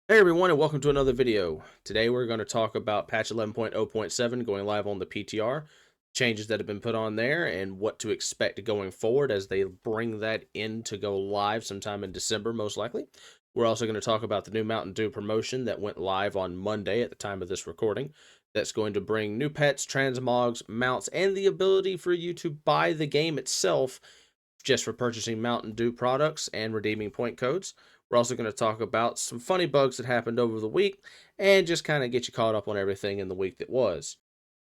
Hey everyone, and welcome to another video. Today we're going to talk about patch 11.0.7 going live on the PTR, changes that have been put on there, and what to expect going forward as they bring that in to go live sometime in December, most likely. We're also going to talk about the new Mountain Dew promotion that went live on Monday at the time of this recording. That's going to bring new pets, transmogs, mounts, and the ability for you to buy the game itself just for purchasing Mountain Dew products and redeeming point codes. We're also going to talk about some funny bugs that happened over the week and just kind of get you caught up on everything in the week that was.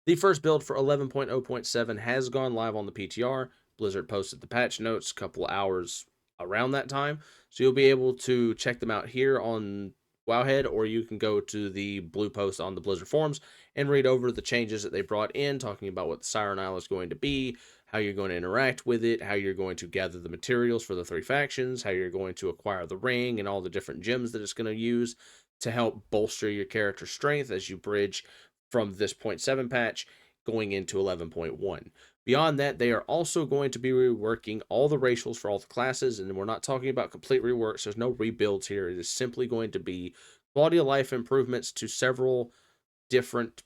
The first build for 11.0.7 has gone live on the PTR. Blizzard posted the patch notes a couple hours around that time, so you'll be able to check them out here on Wowhead, or you can go to the blue post on the Blizzard forums and read over the changes that they brought in, talking about what the Siren Isle is going to be, how you're going to interact with it, how you're going to gather the materials for the three factions, how you're going to acquire the ring, and all the different gems that it's going to use to help bolster your character's strength as you bridge from this 0.7 patch going into 11.1. Beyond that, they are also going to be reworking all the racials for all the classes, and we're not talking about complete reworks. There's no rebuilds here. It is simply going to be quality of life improvements to several different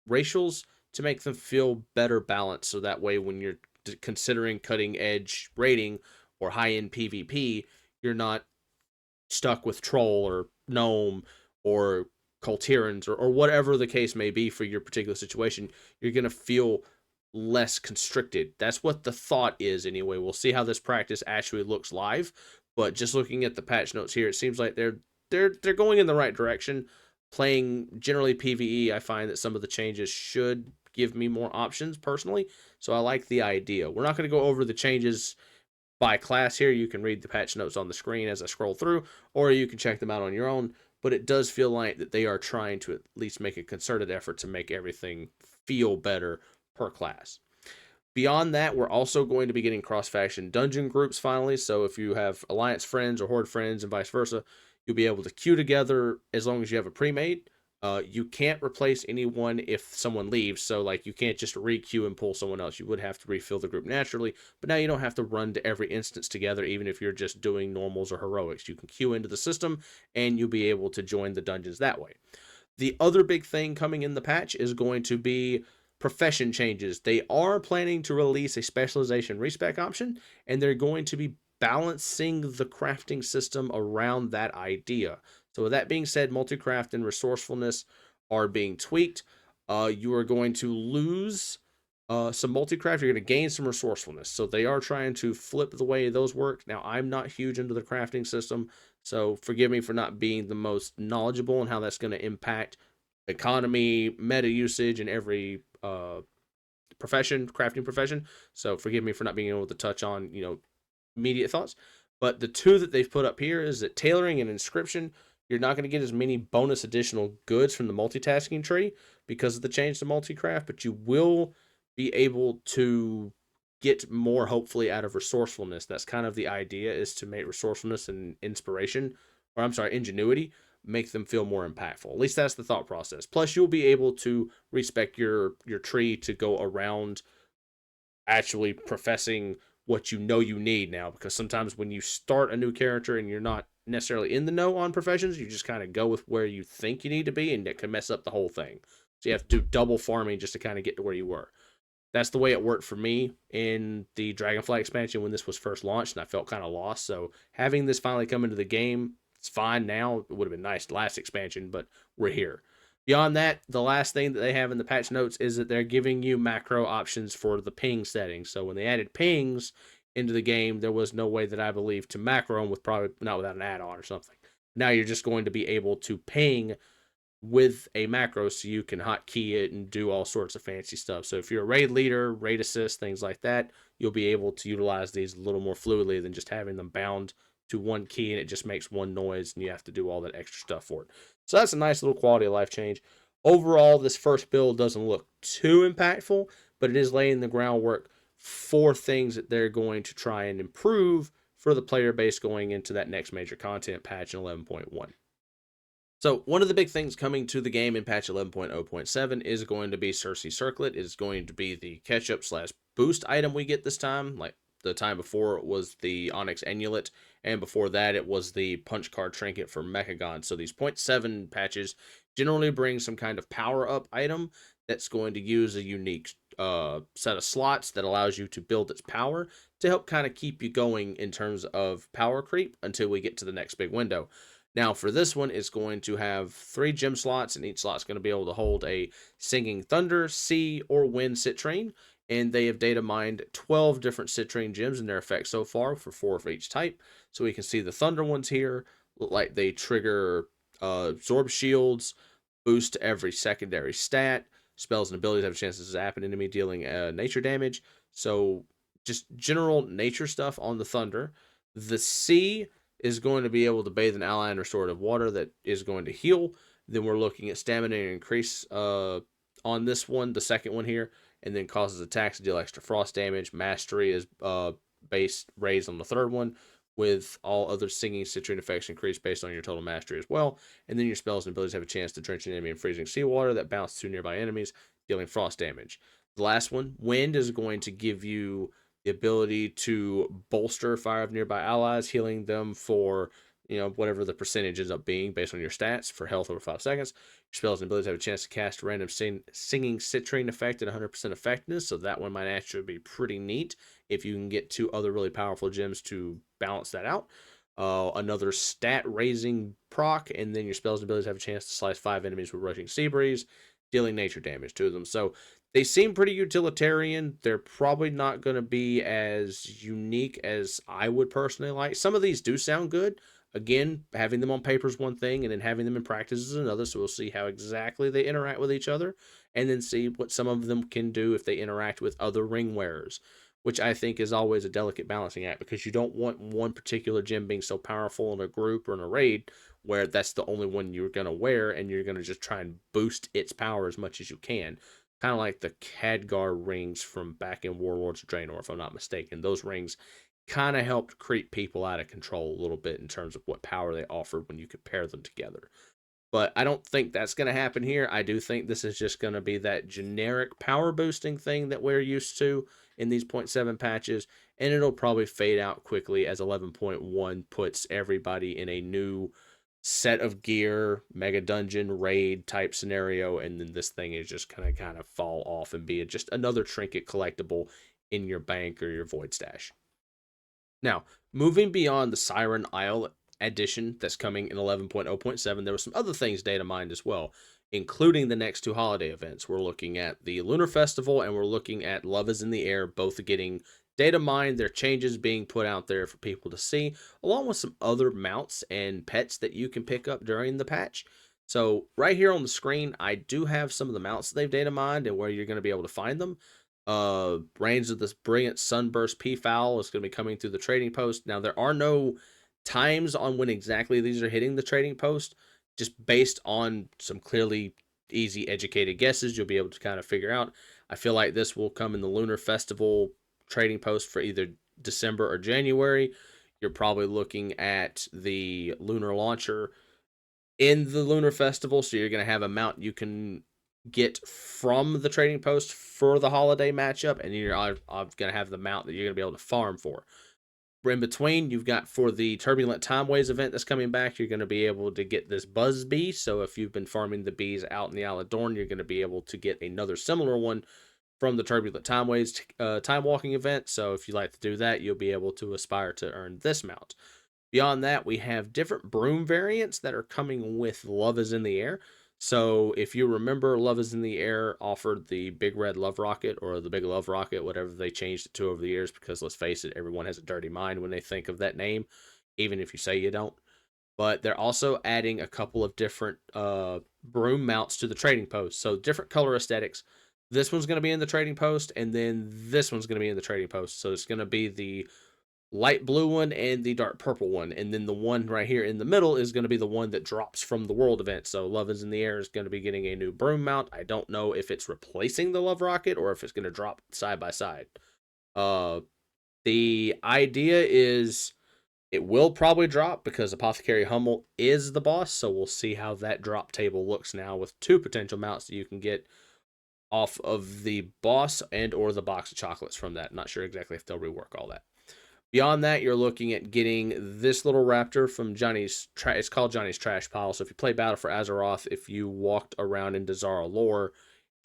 racials to make them feel better balanced. So that way, when you're considering cutting edge rating or high end PvP, you're not stuck with troll or gnome or Colterans or whatever the case may be for your particular situation. You're going to feel less constricted. That's what the thought is anyway. We'll see how this practice actually looks live, but just looking at the patch notes here, it seems like they're going in the right direction. Playing generally PvE, I find that some of the changes should give me more options personally, so I like the idea. We're not going to go over the changes by class here. You can read the patch notes on the screen as I scroll through, or you can check them out on your own. But it does feel like that they are trying to at least make a concerted effort to make everything feel better per class. Beyond that, we're also going to be getting cross-faction dungeon groups finally. So if you have Alliance friends or Horde friends and vice versa, you'll be able to queue together as long as you have a pre-made. You can't replace anyone if someone leaves, so like you can't just re-queue and pull someone else. You would have to refill the group naturally, but now you don't have to run to every instance together, even if you're just doing normals or heroics. You can queue into the system, and you'll be able to join the dungeons that way. The other big thing coming in the patch is going to be profession changes. They are planning to release a specialization respec option, and they're going to be balancing the crafting system around that idea. So, with that being said, multi-craft and resourcefulness are being tweaked. You are going to lose some multi-craft. You're going to gain some resourcefulness. So, they are trying to flip the way those work. Now, I'm not huge into the crafting system, so forgive me for not being the most knowledgeable on how that's going to impact economy, meta usage, and every profession, crafting profession. So forgive me for not being able to touch on, immediate thoughts. But the two that they've put up here is that tailoring and inscription, you're not going to get as many bonus additional goods from the multitasking tree because of the change to multi-craft, but you will be able to get more hopefully out of resourcefulness. That's kind of the idea, is to make resourcefulness and inspiration, or I'm sorry, ingenuity, make them feel more impactful. At least that's the thought process. Plus, you'll be able to respec your tree to go around actually professing what you know you need now. Because sometimes when you start a new character and you're not necessarily in the know on professions, you just kind of go with where you think you need to be, and it can mess up the whole thing. So you have to do double farming just to kind of get to where you were. That's the way it worked for me in the Dragonflight expansion when this was first launched, and I felt kind of lost. So having this finally come into the game, it's fine now. It would have been nice last expansion, but we're here. Beyond that, the last thing that they have in the patch notes is that they're giving you macro options for the ping settings. So when they added pings into the game, there was no way that I believe to macro them with, probably not without an add-on or something. Now you're just going to be able to ping with a macro, so you can hotkey it and do all sorts of fancy stuff. So if you're a raid leader, raid assist, things like that, you'll be able to utilize these a little more fluidly than just having them bound to one key and it just makes one noise and you have to do all that extra stuff for it. So that's a nice little quality of life change. Overall, this first build doesn't look too impactful, but it is laying the groundwork for things that they're going to try and improve for the player base going into that next major content patch in 11.1. So one of the big things coming to the game in patch 11.0.7 is going to be Cersei Circlet. It is going to be the catch-up slash boost item we get this time. Like, The time before it was the Onyx Amulet, and before that it was the Punch Card Trinket for Mechagon. So these 0.7 patches generally bring some kind of power up item that's going to use a unique set of slots that allows you to build its power to help kind of keep you going in terms of power creep until we get to the next big window. Now, for this one, it's going to have 3 gem slots, and each slot's going to be able to hold a Singing Thunder, Sea, or Wind Citrine. And they have data mined 12 different Citrine gems in their effect so far for 4 for each type. So we can see the Thunder ones here look like they trigger absorb shields, boost every secondary stat. Spells and abilities have a chance to zap an enemy, dealing nature damage. So just general nature stuff on the Thunder. The Sea is going to be able to bathe an ally in restorative water that is going to heal. Then we're looking at stamina increase on this one, the second one here, and then causes attacks to deal extra frost damage. Mastery is base raised on the third one, with all other singing citrine effects increased based on your total mastery as well. And then your spells and abilities have a chance to drench an enemy in freezing seawater that bounce to nearby enemies, dealing frost damage. The last one, Wind, is going to give you the ability to bolster fire of nearby allies, healing them for whatever the percentage ends up being based on your stats for health over 5 seconds. Your spells and abilities have a chance to cast a random singing citrine effect at 100% effectiveness, so that one might actually be pretty neat if you can get 2 other really powerful gems to balance that out. Another stat raising proc, and then your spells and abilities have a chance to slice 5 enemies with rushing sea breeze, dealing nature damage to them. So they seem pretty utilitarian. They're probably not going to be as unique as I would personally like. Some of these do sound good. Again, having them on paper is one thing, and then having them in practice is another. So we'll see how exactly they interact with each other, and then see what some of them can do if they interact with other ring wearers, which I think is always a delicate balancing act, because you don't want one particular gem being so powerful in a group or in a raid where that's the only one you're going to wear, and you're going to just try and boost its power as much as you can. Kind of like the Khadgar rings from back in Warlords of Draenor, if I'm not mistaken. Those rings kind of helped creep people out of control a little bit in terms of what power they offered when you compare them together. But I don't think that's going to happen here. I do think this is just going to be that generic power boosting thing that we're used to in these 0.7 patches, and it'll probably fade out quickly as 11.1 puts everybody in a new set of gear, mega dungeon, raid type scenario, and then this thing is just going to kind of fall off and be just another trinket collectible in your bank or your void stash. Now, moving beyond the Siren Isle edition that's coming in 11.0.7, there were some other things data mined as well, including the next 2 holiday events. We're looking at the Lunar Festival, and we're looking at Love is in the Air, both getting data mined, their changes being put out there for people to see, along with some other mounts and pets that you can pick up during the patch. So right here on the screen, I do have some of the mounts that they've data mined and where you're going to be able to find them. Reigns of this Brilliant Sunburst Peafowl is going to be coming through the trading post. Now, there are no times on when exactly these are hitting the trading post, just based on some clearly easy educated guesses you'll be able to kind of figure out. I feel like this will come in the Lunar Festival trading post for either December or January. You're probably looking at the Lunar Launcher in the Lunar Festival, so you're going to have a mount you can get from the trading post for the holiday matchup, and you're going to have the mount that you're going to be able to farm for. In between, you've got, for the Turbulent Timeways event that's coming back, you're going to be able to get this Buzz Bee. So if you've been farming the bees out in the Isle of Dorn, you're going to be able to get another similar one from the Turbulent Timeways time walking event. So if you like to do that, you'll be able to aspire to earn this mount. Beyond that, we have different broom variants that are coming with Love is in the Air. So if you remember, Love is in the Air offered the Big Red Love Rocket, or the Big Love Rocket, whatever they changed it to over the years, because let's face it, everyone has a dirty mind when they think of that name, even if you say you don't. But they're also adding a couple of different broom mounts to the trading post. So different color aesthetics. This one's going to be in the trading post, and then this one's going to be in the trading post. So it's going to be the light blue one and the dark purple one, and then the one right here in the middle is going to be the one that drops from the world event. So Love is in the Air is going to be getting a new broom mount. I don't know if it's replacing the Love Rocket or if it's going to drop side by side. The idea is it will probably drop, because Apothecary Hummel is the boss, so we'll see how that drop table looks now with 2 potential mounts that you can get off of the boss and or the box of chocolates from that. Not sure exactly if they'll rework all that. Beyond that, you're looking at getting this little raptor from Johnny's. It's called Johnny's Trash Pile. So if you play Battle for Azeroth, if you walked around in Dazara lore,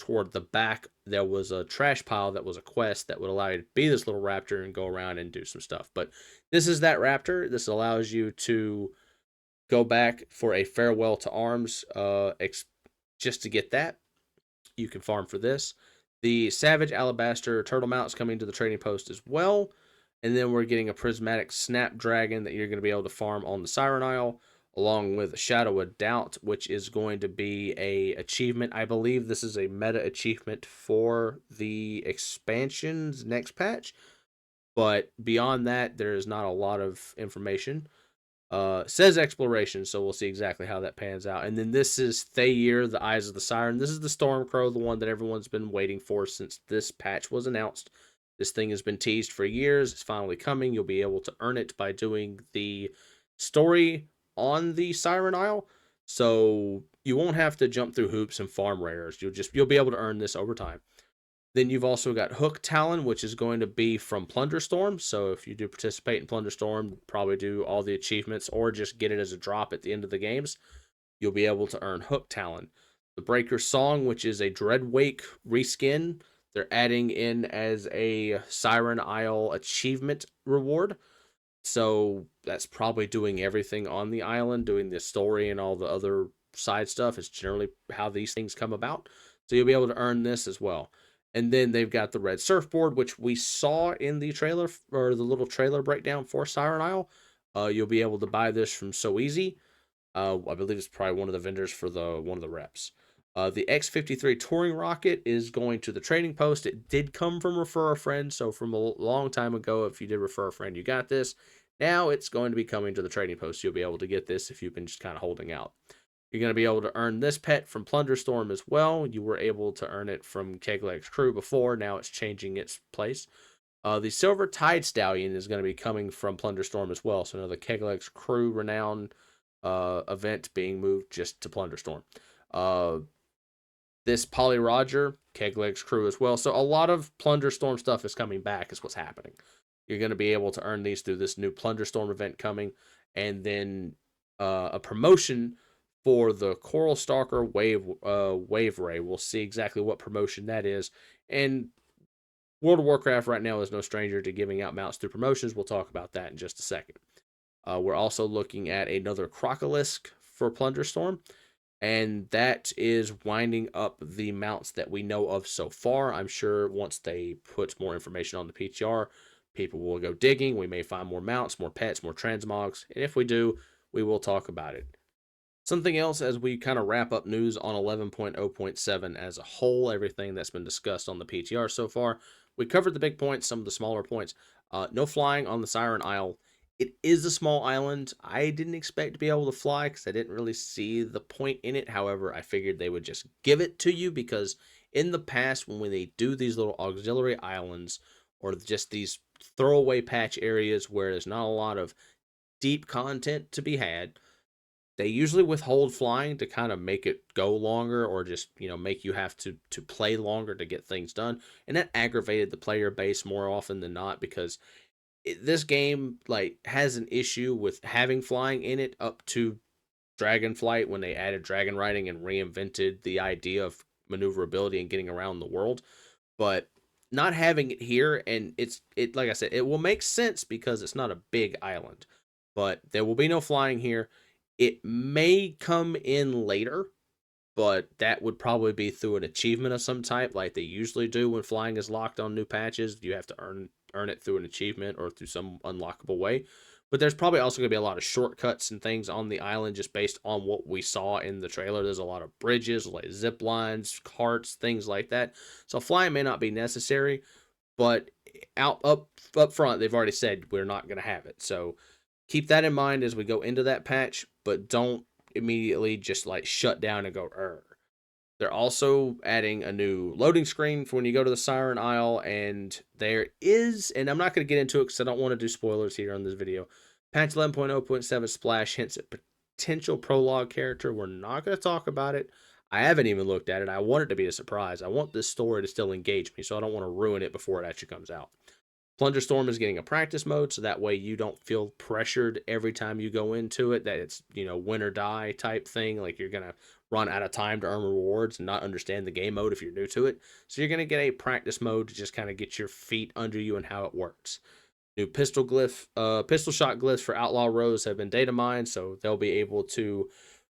toward the back there was a trash pile that was a quest that would allow you to be this little raptor and go around and do some stuff. But this is that raptor. This allows you to go back for a farewell to arms, just to get that. You can farm for this. The Savage Alabaster Turtle Mount is coming to the trading post as well. And then we're getting a Prismatic Snapdragon that you're going to be able to farm on the Siren Isle, along with Shadow of Doubt, which is going to be a achievement. I believe this is a meta achievement for the expansion's next patch. But beyond that, there is not a lot of information. Says exploration, so we'll see exactly how that pans out. And then this is Thayer, the Eyes of the Siren. This is the Stormcrow, the one that everyone's been waiting for since this patch was announced. This thing has been teased for years. It's finally coming. You'll be able to earn it by doing the story on the Siren Isle. So you won't have to jump through hoops and farm rares. You'll be able to earn this over time. Then you've also got Hook Talon, which is going to be from Plunderstorm. So if you do participate in Plunderstorm, probably do all the achievements or just get it as a drop at the end of the games, you'll be able to earn Hook Talon. The Breaker Song, which is a Dreadwake reskin, they're adding in as a Siren Isle achievement reward. So that's probably doing everything on the island, doing the story and all the other side stuff. It's generally how these things come about. So you'll be able to earn this as well. And then they've got the red surfboard, which we saw in the trailer, or the little trailer breakdown for Siren Isle. You'll be able to buy this from So Easy. I believe it's probably one of the vendors for one of the reps. The X-53 touring rocket is going to the trading post. It did come from Refer a Friend, so from a long time ago, if you did refer a friend, you got this. Now it's going to be coming to the trading post. You'll be able to get this if you've been just kind of holding out. You're going to be able to earn this pet from Plunderstorm as well. You were able to earn it from Kegleg's crew before. Now it's changing its place. The Silver Tide Stallion is going to be coming from Plunderstorm as well. So another Kegleg's crew renowned event being moved just to Plunderstorm. This Polly Roger, Kegleg's crew as well. So a lot of Plunderstorm stuff is coming back is what's happening. You're going to be able to earn these through this new Plunderstorm event coming. And then a promotion for the Coral Stalker Wave Ray. We'll see exactly what promotion that is. And World of Warcraft right now is no stranger to giving out mounts through promotions. We'll talk about that in just a second. We're also looking at another Crocolisk for Plunderstorm, and that is winding up the mounts that we know of so far. I'm sure once they put more information on the PTR, people will go digging. We may find more mounts, more pets, more transmogs, and if we do, we will talk about it. Something else as we kind of wrap up news on 11.0.7 as a whole, everything that's been discussed on the PTR so far. We covered the big points, some of the smaller points. No flying on the Siren Isle. It is a small island. I didn't expect to be able to fly because I didn't really see the point in it. However, I figured they would just give it to you because in the past, when they do these little auxiliary islands or just these throwaway patch areas where there's not a lot of deep content to be had, they usually withhold flying to kind of make it go longer or just, make you have to play longer to get things done. And that aggravated the player base more often than not because this game has an issue with having flying in it up to Dragonflight when they added dragon riding and reinvented the idea of maneuverability and getting around the world. But not having it here, and it like I said, it will make sense because it's not a big island. But there will be no flying here. It may come in later, but that would probably be through an achievement of some type, like they usually do when flying is locked on new patches. You have to earn it through an achievement or through some unlockable way. But there's probably also going to be a lot of shortcuts and things on the island just based on what we saw in the trailer. There's a lot of bridges, like zip lines, carts, things like that. So flying may not be necessary, but up front, they've already said we're not going to have it. So keep that in mind as we go into that patch, but don't immediately just shut down and go, They're also adding a new loading screen for when you go to the Siren Isle, and there is, and I'm not going to get into it because I don't want to do spoilers here on this video, patch 11.0.7 Splash hints at potential prologue character. We're not going to talk about it. I haven't even looked at it. I want it to be a surprise. I want this story to still engage me, so I don't want to ruin it before it actually comes out. Plunger Storm is getting a practice mode, so that way you don't feel pressured every time you go into it that it's, win or die type thing. Like you're going to run out of time to earn rewards and not understand the game mode if you're new to it. So you're going to get a practice mode to just kind of get your feet under you and how it works. New pistol shot glyphs for Outlaw Rogues have been data mined, so they'll be able to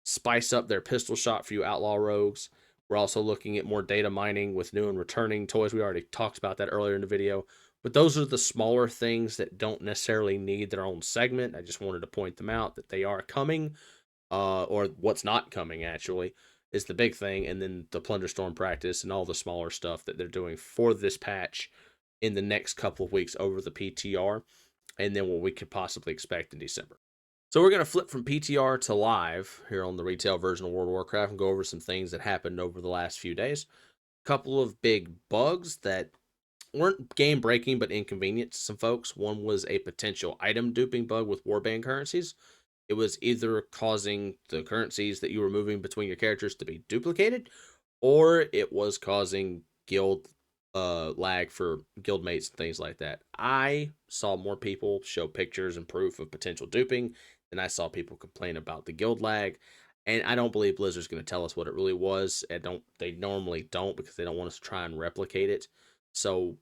spice up their pistol shot for you Outlaw Rogues. We're also looking at more data mining with new and returning toys. We already talked about that earlier in the video. But those are the smaller things that don't necessarily need their own segment. I just wanted to point them out that they are coming, or what's not coming actually is the big thing, and then the Plunder Storm practice and all the smaller stuff that they're doing for this patch in the next couple of weeks over the PTR, and then what we could possibly expect in December. So we're going to flip from PTR to live here on the retail version of World of Warcraft and go over some things that happened over the last few days. A couple of big bugs that weren't game breaking but inconvenient to some folks. One was a potential item duping bug with warband currencies. It was either causing the currencies that you were moving between your characters to be duplicated, or it was causing guild lag for guild mates and things like that. I saw more people show pictures and proof of potential duping than I saw people complain about the guild lag. And I don't believe Blizzard's going to tell us what it really was. They normally don't, because they don't want us to try and replicate it. So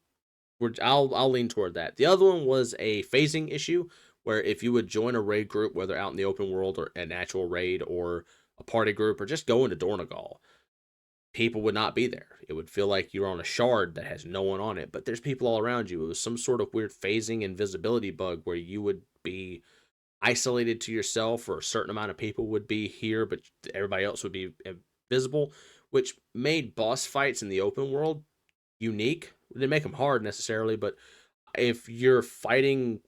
I'll lean toward that. The other one was a phasing issue, where if you would join a raid group, whether out in the open world or an actual raid or a party group or just go into Dornogal, people would not be there. It would feel like you're on a shard that has no one on it, but there's people all around you. It was some sort of weird phasing and visibility bug where you would be isolated to yourself, or a certain amount of people would be here, but everybody else would be invisible, which made boss fights in the open world unique. It didn't make them hard necessarily, but if you're fighting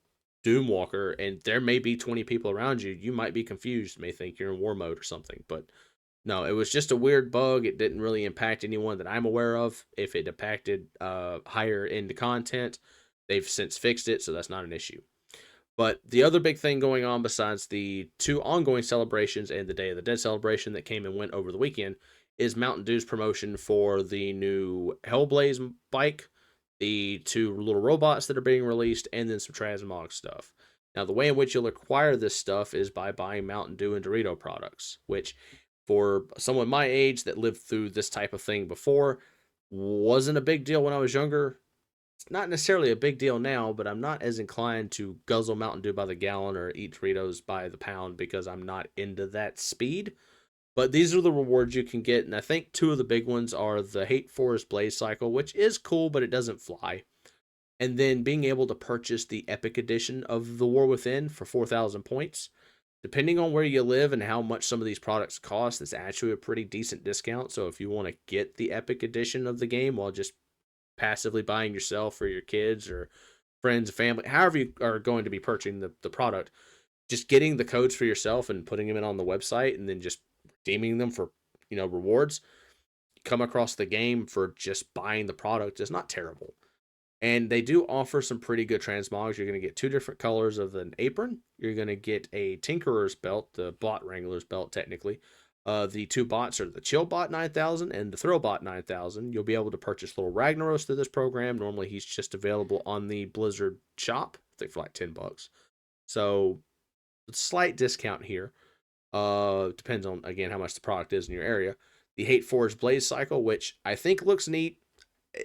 Doomwalker and there may be 20 people around you, you might be confused, may think you're in war mode or something. But no, it was just a weird bug. It didn't really impact anyone that I'm aware of. If it impacted higher end content, they've since fixed it, so that's not an issue. But the other big thing going on, besides the 2 ongoing celebrations and the Day of the Dead celebration that came and went over the weekend, is Mountain Dew's promotion for the new Hellblaze bike, the 2 little robots that are being released, and then some transmog stuff. Now, the way in which you'll acquire this stuff is by buying Mountain Dew and Dorito products, which for someone my age that lived through this type of thing before wasn't a big deal when I was younger. It's not necessarily a big deal now, but I'm not as inclined to guzzle Mountain Dew by the gallon or eat Doritos by the pound, because I'm not into that speed. But these are the rewards you can get, and I think 2 of the big ones are the Hate Forest Blaze Cycle, which is cool, but it doesn't fly. And then being able to purchase the Epic Edition of The War Within for 4,000 points. Depending on where you live and how much some of these products cost, it's actually a pretty decent discount. So if you want to get the Epic Edition of the game while just passively buying yourself or your kids or friends, family, however you are going to be purchasing the product, just getting the codes for yourself and putting them in on the website and then just redeeming them for, rewards, come across the game for just buying the product is not terrible. And they do offer some pretty good transmogs. You're going to get 2 different colors of an apron. You're going to get a Tinkerer's belt, the Bot Wrangler's belt, technically. The 2 bots are the Chillbot 9000 and the Throwbot 9000. You'll be able to purchase little Ragnaros through this program. Normally, he's just available on the Blizzard shop, I think for like $10. So, slight discount here. Depends on, again, how much the product is in your area. The Hate Forge Blaze Cycle, which I think looks neat.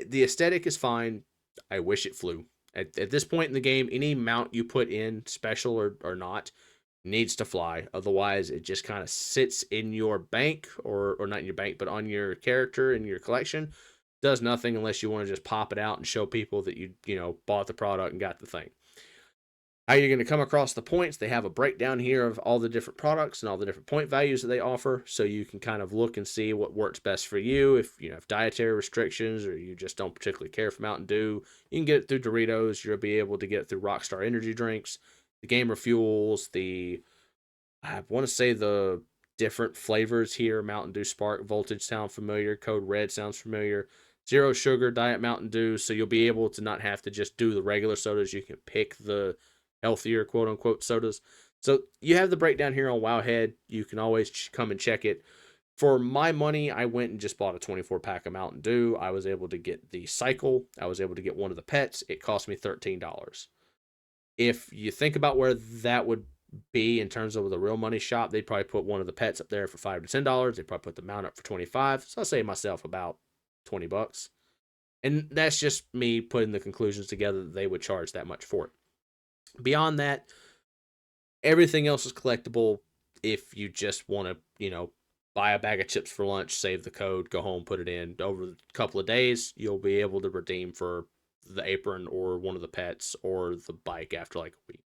The aesthetic is fine. I wish it flew. At this point in the game, any mount you put in, special or not, needs to fly. Otherwise, it just kind of sits in your bank, or not in your bank, but on your character in your collection. Does nothing unless you want to just pop it out and show people that you bought the product and got the thing. How you're going to come across the points, they have a breakdown here of all the different products and all the different point values that they offer, so you can kind of look and see what works best for you. If you have dietary restrictions or you just don't particularly care for Mountain Dew, you can get it through Doritos. You'll be able to get it through Rockstar energy drinks, the Gamer Fuels, I want to say the different flavors here. Mountain Dew Spark Voltage sound familiar. Code Red sounds familiar. Zero sugar Diet Mountain Dew, so you'll be able to not have to just do the regular sodas. You can pick the healthier quote-unquote sodas. So you have the breakdown here on Wowhead. You can always come and check it. For my money, I went and just bought a 24 pack of Mountain Dew. I was able to get the cycle. I was able to get one of the pets. It cost me $13. If you think about where that would be in terms of the real money shop, they'd probably put one of the pets up there for $5 to $10. They'd probably put the mount up for 25. So I'll save myself about $20. And that's just me putting the conclusions together that they would charge that much for it. Beyond that, everything else is collectible if you just want to, buy a bag of chips for lunch, save the code, go home, put it in. Over a couple of days, you'll be able to redeem for the apron or one of the pets or the bike after like a week.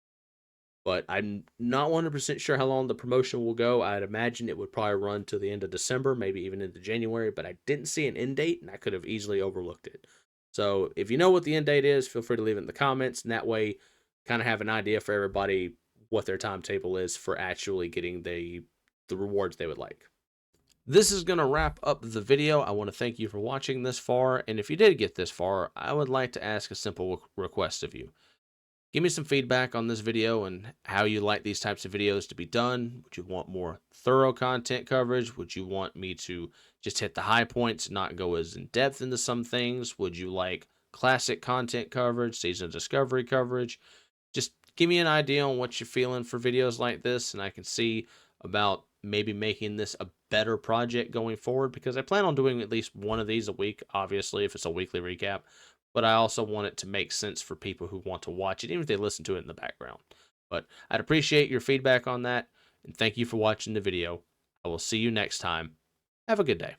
But I'm not 100% sure how long the promotion will go. I'd imagine it would probably run to the end of December, maybe even into January, but I didn't see an end date and I could have easily overlooked it. So if you know what the end date is, feel free to leave it in the comments, and that way kind of have an idea for everybody what their timetable is for actually getting the rewards they would like. This is going to wrap up the video. I want to thank you for watching this far, and if you did get this far, I would like to ask a simple request of you. Give me some feedback on this video and how you like these types of videos to be done. Would you want more thorough content coverage? Would you want me to just hit the high points, not go as in depth into some things? Would you like classic content coverage, season of discovery coverage? Just give me an idea on what you're feeling for videos like this, and I can see about maybe making this a better project going forward, because I plan on doing at least one of these a week, obviously, if it's a weekly recap. But I also want it to make sense for people who want to watch it, even if they listen to it in the background. But I'd appreciate your feedback on that, and thank you for watching the video. I will see you next time. Have a good day.